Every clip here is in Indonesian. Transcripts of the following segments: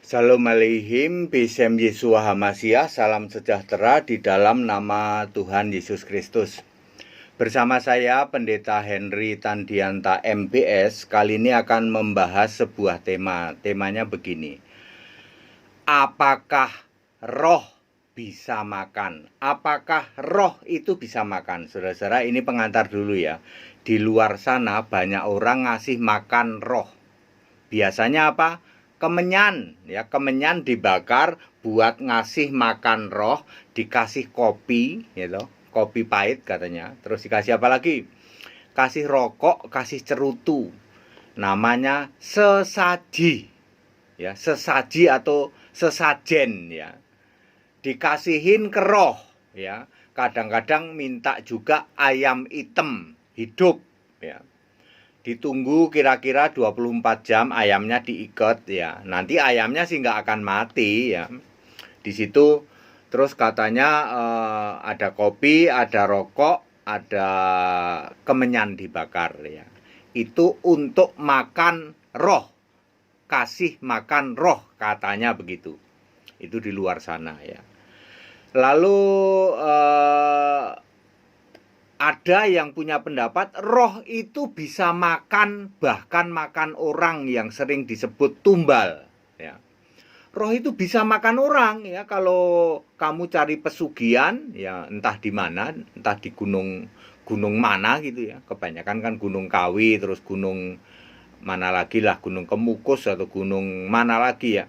Shalom Aleihim, Bisem Yeshua Hamasiah, salam sejahtera di dalam nama Tuhan Yesus Kristus. Bersama saya Pendeta Henry Tandianta MBS, kali ini akan membahas sebuah tema. Temanya begini: apakah roh bisa makan? Apakah roh itu bisa makan? Saudara-saudara, ini pengantar dulu ya. Di luar sana banyak orang ngasih makan roh. Biasanya apa? Kemenyan, ya, kemenyan dibakar buat ngasih makan roh, dikasih kopi, gitu, kopi pahit katanya. Terus dikasih apa lagi? Kasih rokok, kasih cerutu. Namanya sesaji, ya, sesaji atau sesajen, ya. Dikasihin ke roh, ya. Kadang-kadang minta juga ayam hitam hidup, ya. Ditunggu kira-kira 24 jam ayamnya diikat, ya. Nanti ayamnya sih nggak akan mati, ya. Di situ terus katanya ada kopi, ada rokok, ada kemenyan dibakar, ya. Itu untuk makan roh, kasih makan roh katanya begitu. Itu di luar sana, ya. Lalu ada yang punya pendapat roh itu bisa makan, bahkan makan orang yang sering disebut tumbal, ya. Roh itu bisa makan orang, ya. Kalau kamu cari pesugihan, ya, entah di mana, entah di gunung mana gitu, ya. Kebanyakan kan Gunung Kawi, terus gunung mana lagi lah, Gunung Kemukus atau gunung mana lagi, ya.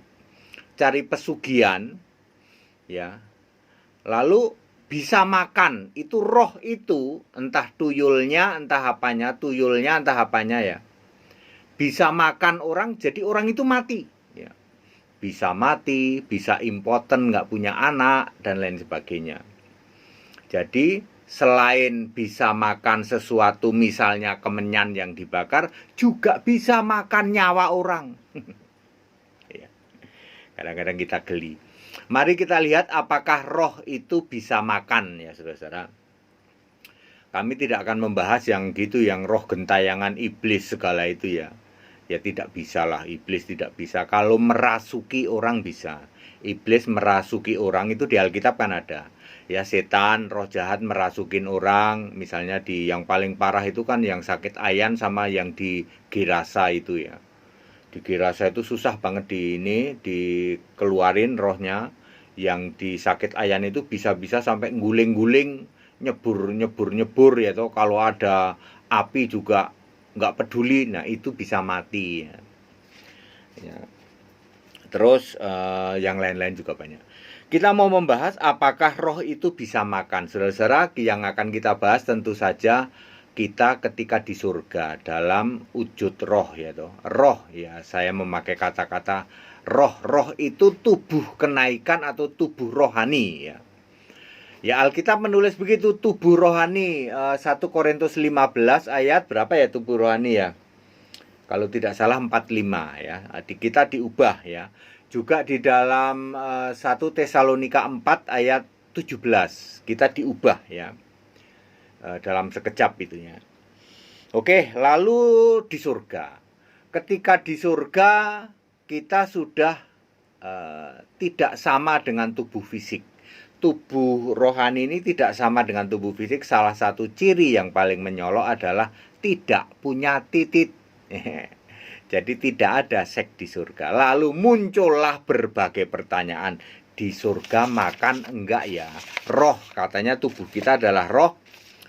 Cari pesugihan, ya. Lalu bisa makan, itu roh itu, entah tuyulnya, entah apanya, ya. Bisa makan orang, jadi orang itu mati, ya. Bisa mati, bisa impoten, nggak punya anak, dan lain sebagainya. Jadi selain bisa makan sesuatu, misalnya kemenyan yang dibakar, juga bisa makan nyawa orang. Kadang-kadang kita geli. Mari kita lihat apakah roh itu bisa makan, ya saudara-saudara. Kami tidak akan membahas yang gitu, yang roh gentayangan iblis segala itu, ya. Ya tidak bisa lah, iblis tidak bisa. Kalau merasuki orang bisa. Iblis merasuki orang itu di Alkitab kan ada. Ya, setan, roh jahat merasukin orang. Misalnya di yang paling parah itu kan yang sakit ayan sama yang di Gerasa itu, ya. Di Gerasa itu susah banget dikeluarin rohnya. Yang di sakit ayan itu bisa-bisa sampai guling-guling, nyebur ya toh. Kalau ada api juga nggak peduli, nah itu bisa mati, ya. Ya. Terus yang lain-lain juga banyak. Kita mau membahas apakah roh itu bisa makan. Saudara-saudara, yang akan kita bahas tentu saja kita ketika di surga dalam wujud roh, ya toh. Roh, ya, saya memakai kata-kata roh. Roh itu tubuh kenaikan atau tubuh rohani, ya. Ya, Alkitab menulis begitu, tubuh rohani. 1 Korintus 15 ayat berapa ya tubuh rohani, ya? Kalau tidak salah 45, ya. Kita diubah, ya. Juga di dalam 1 Tesalonika 4 ayat 17 kita diubah, ya. Dalam sekejap itunya. Oke, lalu di surga. Ketika di surga kita sudah tidak sama dengan tubuh fisik. Tubuh rohani ini tidak sama dengan tubuh fisik. Salah satu ciri yang paling menyolok adalah tidak punya titik. Jadi tidak ada seks di surga. Lalu muncullah berbagai pertanyaan. Di surga makan enggak ya? Roh, katanya tubuh kita adalah roh.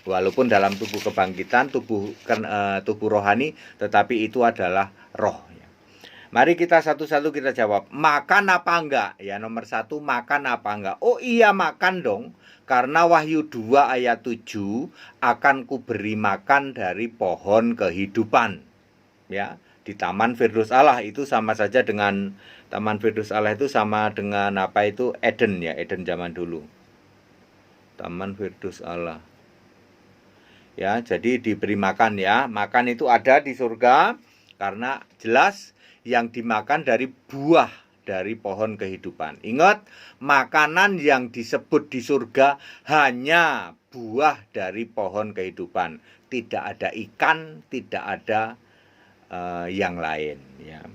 Walaupun dalam tubuh kebangkitan, tubuh rohani, tetapi itu adalah roh. Mari kita satu-satu kita jawab. Makan apa enggak? Ya, nomor 1, makan apa enggak? Oh iya, makan dong. Karena Wahyu 2 ayat 7, akan kuberi makan dari pohon kehidupan. Ya, di Taman Firdaus Allah itu sama saja dengan Taman Firdaus Allah itu sama dengan apa itu? Eden, ya, Eden zaman dulu. Taman Firdaus Allah. Ya, jadi diberi makan, ya. Makan itu ada di surga karena jelas yang dimakan dari buah dari pohon kehidupan. Ingat, makanan yang disebut di surga hanya buah dari pohon kehidupan. Tidak ada ikan, tidak ada yang lain, ya.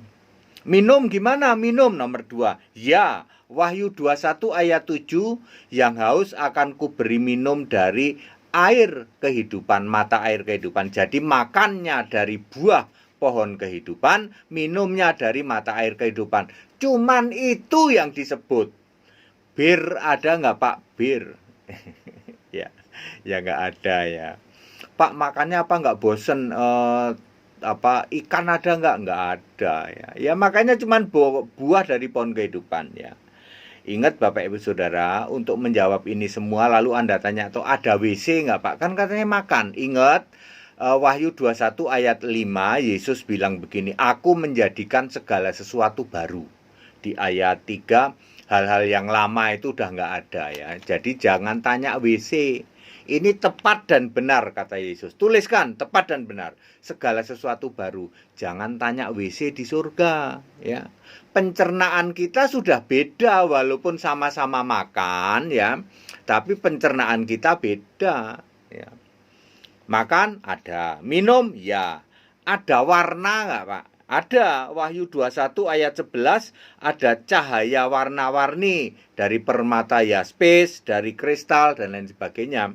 Minum gimana? Minum nomor 2. Ya, Wahyu 21 ayat 7, yang haus akan kuberi minum dari air kehidupan, mata air kehidupan. Jadi makannya dari buah pohon kehidupan, minumnya dari mata air kehidupan. Cuman itu yang disebut. Bir ada nggak Pak? Bir. Ya, ya nggak ada ya. Pak, makannya apa nggak bosen? Ikan ada nggak ada ya. Ya makanya cuman buah dari pohon kehidupan ya. Ingat Bapak Ibu Saudara, untuk menjawab ini semua lalu Anda tanya, atau ada WC nggak Pak? Kan katanya makan. Ingat Wahyu 21 ayat 5, Yesus bilang begini, aku menjadikan segala sesuatu baru. Di ayat 3, hal-hal yang lama itu udah nggak ada ya. Jadi jangan tanya WC. Ini tepat dan benar kata Yesus. Tuliskan tepat dan benar. Segala sesuatu baru. Jangan tanya WC di surga ya. Pencernaan kita sudah beda walaupun sama-sama makan ya. Tapi pencernaan kita beda ya. Makan ada, minum ya. Ada warna nggak Pak? Ada. Wahyu 21 ayat 11 ada cahaya warna-warni dari permata yaspis, dari kristal dan lain sebagainya.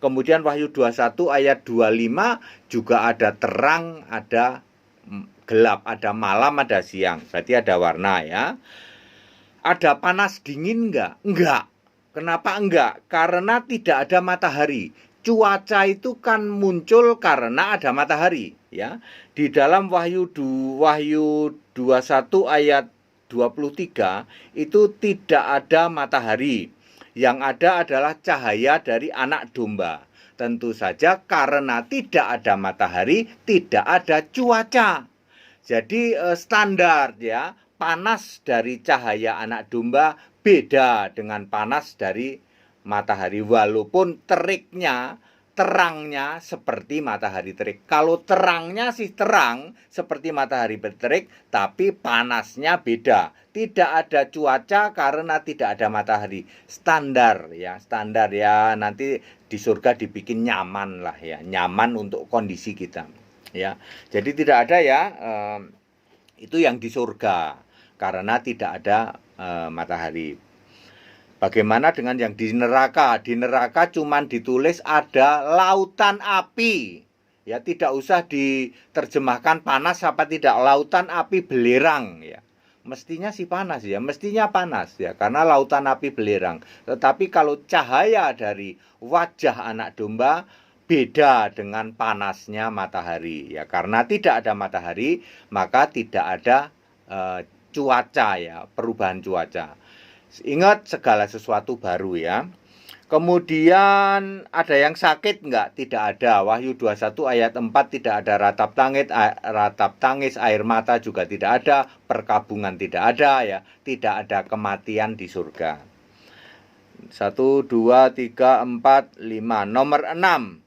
Kemudian Wahyu 21 ayat 25 juga ada terang, ada gelap, ada malam, ada siang. Berarti ada warna ya. Ada panas dingin enggak? Enggak. Kenapa enggak? Karena tidak ada matahari. Cuaca itu kan muncul karena ada matahari ya. Di dalam Wahyu 21 ayat 23 itu tidak ada matahari. Yang ada adalah cahaya dari anak domba. Tentu saja karena tidak ada matahari, tidak ada cuaca. Jadi standar ya, panas dari cahaya anak domba beda dengan panas dari matahari. Walaupun terangnya seperti matahari terik. Kalau terangnya sih terang seperti matahari berterik, tapi panasnya beda. Tidak ada cuaca karena tidak ada matahari. Standar ya, nanti di surga dibikin nyaman lah ya, nyaman untuk kondisi kita ya. Jadi tidak ada ya, itu yang di surga karena tidak ada matahari. Bagaimana dengan yang di neraka? Di neraka cuman ditulis ada lautan api. Ya, tidak usah diterjemahkan panas apa tidak, lautan api belerang ya. Mestinya sih panas ya, mestinya panas ya, karena lautan api belerang. Tetapi kalau cahaya dari wajah anak domba beda dengan panasnya matahari ya, karena tidak ada matahari maka tidak ada cuaca ya, perubahan cuaca. Ingat segala sesuatu baru ya. Kemudian ada yang sakit enggak? Tidak ada. Wahyu 21 ayat 4 tidak ada ratap tangis, air mata juga tidak ada, perkabungan tidak ada ya. Tidak ada kematian di surga. 1, 2, 3, 4, 5. Nomor 6.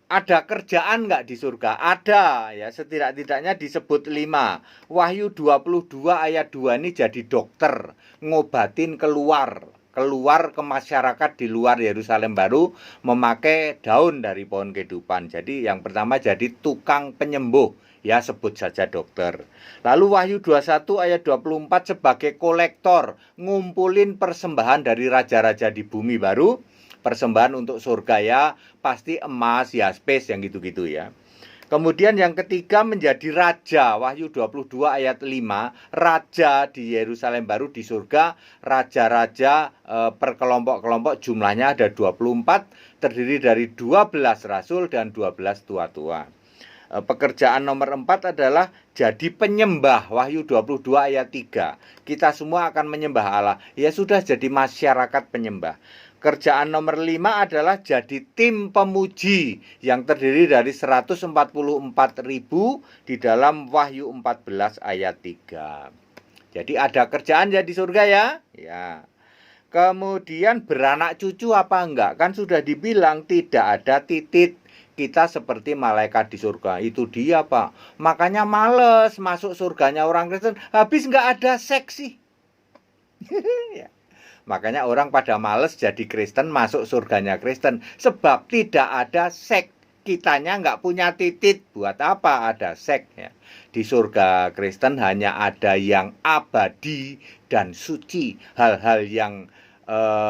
Ada kerjaan enggak di surga? Ada ya, setidak-tidaknya disebut 5. Wahyu 22 ayat 2 ini jadi dokter, ngobatin keluar ke masyarakat di luar Yerusalem baru memakai daun dari pohon kehidupan. Jadi yang pertama jadi tukang penyembuh ya, sebut saja dokter. Lalu Wahyu 21 ayat 24 sebagai kolektor, ngumpulin persembahan dari raja-raja di bumi baru, persembahan untuk surga ya, pasti emas, yaspis yang gitu-gitu ya. Kemudian yang ketiga menjadi raja, Wahyu 22 ayat 5, raja di Yerusalem baru di surga, raja-raja per kelompok-kelompok jumlahnya ada 24, terdiri dari 12 rasul dan 12 tua-tua. Pekerjaan nomor 4 adalah jadi penyembah, Wahyu 22 ayat 3. Kita semua akan menyembah Allah, ya sudah jadi masyarakat penyembah. Kerjaan nomor 5 adalah jadi tim pemuji yang terdiri dari 144.000 di dalam Wahyu 14 ayat 3. Jadi ada kerjaan ya di surga ya. Ya. Kemudian beranak cucu apa enggak? Kan sudah dibilang tidak ada titik. Kita seperti malaikat di surga. Itu dia Pak. Makanya males masuk surganya orang Kristen. Habis enggak ada seks sih. Ya. Makanya orang pada males jadi Kristen, masuk surganya Kristen. Sebab tidak ada seks. Kitanya nggak punya titik. Buat apa ada seks ya? Di surga Kristen hanya ada yang abadi dan suci. Hal-hal yang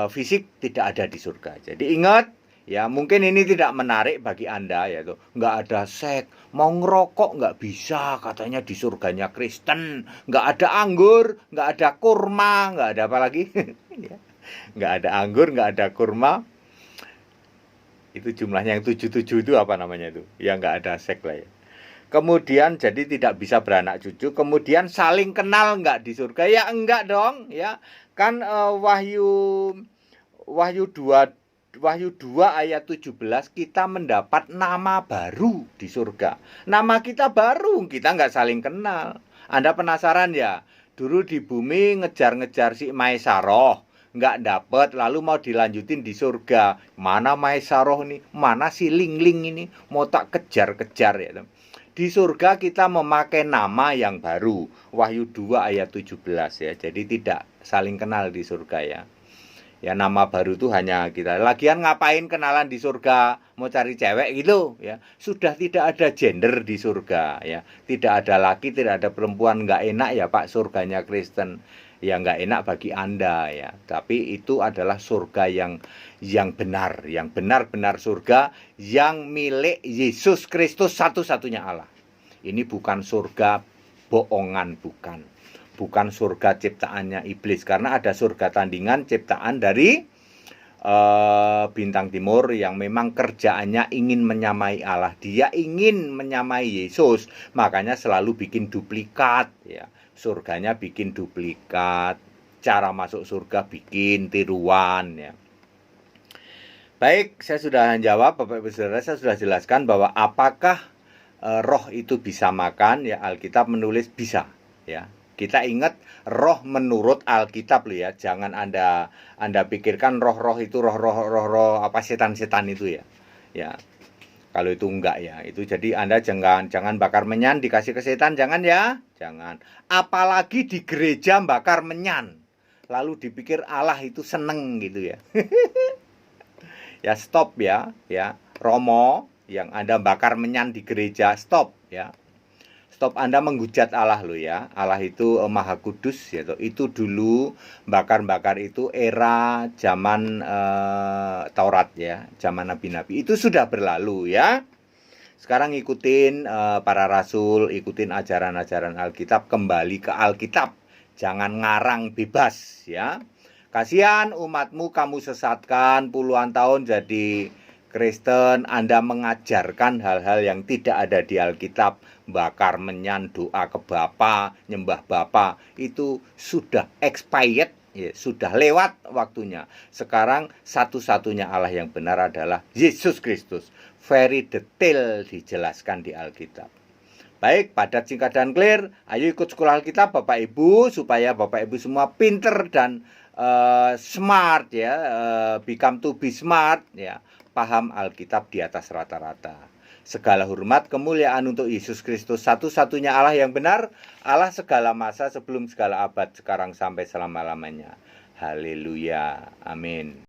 fisik tidak ada di surga. Jadi ingat, ya mungkin ini tidak menarik bagi Anda, yaitu nggak ada seks, mau ngerokok nggak bisa katanya di surganya Kristen, nggak ada anggur, nggak ada kurma, nggak ada apa lagi, nggak ada anggur, nggak ada kurma. Itu jumlahnya yang 77 itu apa namanya itu? Ya nggak ada seks lah ya. Kemudian jadi tidak bisa beranak cucu. Kemudian saling kenal nggak di surga? Ya enggak dong, ya. Kan Wahyu 2 ayat 17 kita mendapat nama baru di surga. Nama kita baru, kita nggak saling kenal. Anda penasaran ya? Dulu di bumi ngejar-ngejar si Maesaroh, nggak dapet, lalu mau dilanjutin di surga. Mana Maesaroh nih? Mana si Ling-Ling ini? Mau tak kejar-kejar ya. Di surga kita memakai nama yang baru. Wahyu 2 ayat 17 ya. Jadi tidak saling kenal di surga ya. Ya nama baru itu hanya kita. Lagian ngapain kenalan di surga? Mau cari cewek gitu ya. Sudah tidak ada gender di surga ya. Tidak ada laki, tidak ada perempuan. Nggak enak ya Pak surganya Kristen. Ya nggak enak bagi Anda ya. Tapi itu adalah surga yang benar, yang benar-benar surga yang milik Yesus Kristus satu-satunya Allah. Ini bukan surga bohongan, bukan surga ciptaannya iblis, karena ada surga tandingan ciptaan dari bintang timur yang memang kerjaannya ingin menyamai Allah. Dia ingin menyamai Yesus, makanya selalu bikin duplikat ya. Surganya bikin duplikat, cara masuk surga bikin tiruan ya. Baik, saya sudah jawab Bapak Ibu Saudara, saya sudah jelaskan bahwa apakah roh itu bisa makan ya. Alkitab menulis bisa ya. Kita ingat roh menurut Alkitab loh ya. Jangan Anda pikirkan roh-roh itu roh apa setan-setan itu ya. Ya. Kalau itu enggak ya. Itu jadi Anda jangan bakar menyan dikasih ke setan, jangan ya. Jangan. Apalagi di gereja bakar menyan. Lalu dipikir Allah itu seneng gitu ya. Ya stop ya. Romo yang Anda bakar menyan di gereja, stop ya. Stop, Anda menghujat Allah loh ya. Allah itu Maha Kudus ya. Itu dulu bakar-bakar itu era zaman Taurat ya, zaman nabi-nabi. Itu sudah berlalu ya. Sekarang ikutin para rasul, ikutin ajaran-ajaran Alkitab, kembali ke Alkitab. Jangan ngarang bebas ya. Kasihan umatmu kamu sesatkan puluhan tahun jadi Kristen, Anda mengajarkan hal-hal yang tidak ada di Alkitab, bakar menyan, doa ke Bapa, nyembah Bapa, itu sudah expired, ya, sudah lewat waktunya. Sekarang satu-satunya Allah yang benar adalah Yesus Kristus. Very detail dijelaskan di Alkitab. Baik, padat, singkat, dan clear. Ayo ikut sekolah Alkitab Bapak Ibu, supaya Bapak Ibu semua pinter dan smart ya, become to be smart ya. Paham Alkitab di atas rata-rata. Segala hormat kemuliaan untuk Yesus Kristus, satu-satunya Allah yang benar, Allah segala masa, sebelum segala abad, sekarang sampai selama-lamanya. Haleluya. Amin.